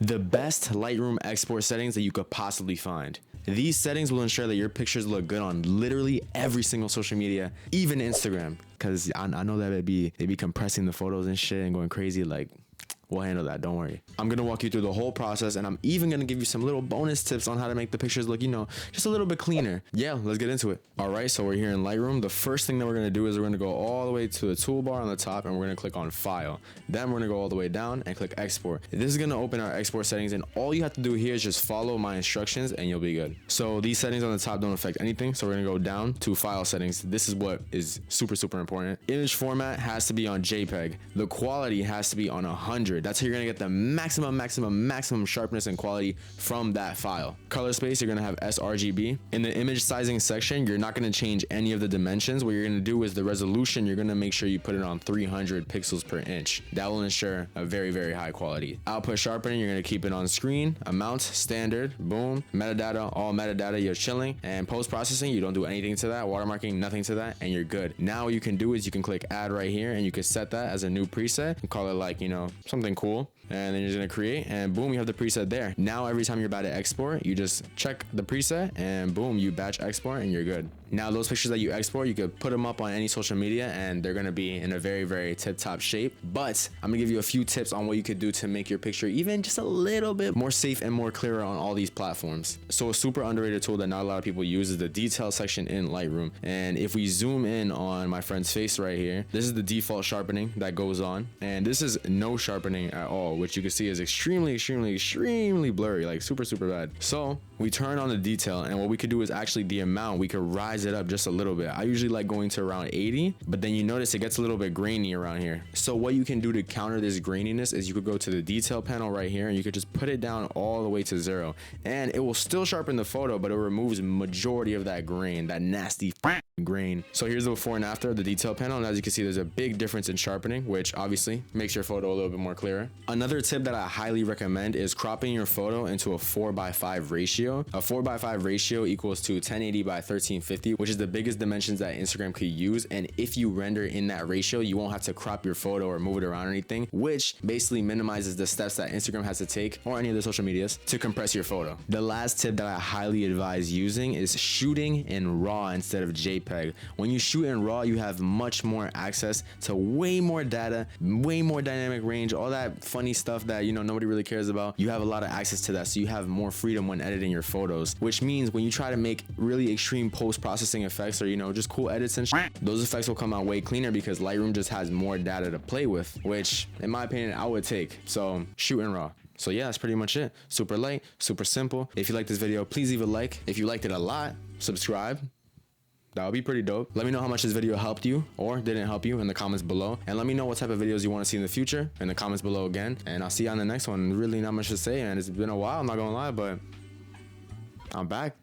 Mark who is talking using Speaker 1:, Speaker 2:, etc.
Speaker 1: The best Lightroom export settings that you could possibly find. These settings will ensure that your pictures look good on literally every single social media, even Instagram. Cause I know that they be compressing the photos and shit and going crazy. Like, we'll handle that, don't worry. I'm gonna walk you through the whole process, and I'm even gonna give you some little bonus tips on how to make the pictures look, just a little bit cleaner. Yeah, let's get into it. All right, so we're here in Lightroom. The first thing that we're gonna do is we're gonna go all the way to the toolbar on the top, and we're gonna click on File. Then we're gonna go all the way down and click Export. This is gonna open our export settings, and all you have to do here is just follow my instructions, and you'll be good. So these settings on the top don't affect anything, so we're gonna go down to File Settings. This is what is super important. Image format has to be on JPEG. The quality has to be on 100. That's how you're gonna get the maximum sharpness and quality from that file. Color space, you're gonna have sRGB. In the image sizing section, you're not gonna change any of the dimensions. What you're gonna do is the resolution, you're gonna make sure you put it on 300 pixels per inch. That will ensure a very high quality. Output sharpening, you're gonna keep it on screen. Amount, standard, boom. Metadata, all metadata, you're chilling. And post-processing, you don't do anything to that. Watermarking, nothing to that, and you're good. Now what you can do is you can click add right here, and you can set that as a new preset and call it like, something cool. And then you're just gonna create, and boom, you have the preset there. Now every time you're about to export, you just check the preset, and boom, you batch export, and you're good. Now those pictures that you export, you could put them up on any social media, and they're gonna be in a very tip-top shape. But I'm gonna give you a few tips on what you could do to make your picture even just a little bit more safe and more clearer on all these platforms. So a super underrated tool that not a lot of people use is the detail section in Lightroom. And if we zoom in on my friend's face right here, this is the default sharpening that goes on, and this is no sharpening at all, which you can see is extremely blurry, like super bad. So we turn on the detail, and what we could do is actually the amount, we could rise it up just a little bit. I usually like going to around 80, but then you notice it gets a little bit grainy around here. So what you can do to counter this graininess is you could go to the detail panel right here, and you could just put it down all the way to 0, and it will still sharpen the photo, but it removes majority of that grain, that nasty grain. So here's the before and after of the detail panel, and as you can see, there's a big difference in sharpening, which obviously makes your photo a little bit more clearer. Another tip that I highly recommend is cropping your photo into a 4:5 ratio. A 4:5 ratio equals to 1080 by 1350, which is the biggest dimensions that Instagram could use. And if you render in that ratio, you won't have to crop your photo or move it around or anything, which basically minimizes the steps that Instagram has to take, or any of the social medias, to compress your photo. The last tip that I highly advise using is shooting in RAW instead of JPEG. When you shoot in RAW, you have much more access to way more data, way more dynamic range, all that funny stuff that nobody really cares about. You have a lot of access to that, so you have more freedom when editing your photos, which means when you try to make really extreme post-processing effects, or just cool edits and shit, those effects will come out way cleaner because Lightroom just has more data to play with, which in my opinion I would take. So shoot in RAW. So yeah, that's pretty much it. Super light, super simple. If you like this video, please leave a like. If you liked it a lot, subscribe. That would be pretty dope. Let me know how much this video helped you or didn't help you in the comments below. And let me know what type of videos you want to see in the future in the comments below again. And I'll see you on the next one. Really not much to say, and it's been a while, I'm not gonna lie, but I'm back.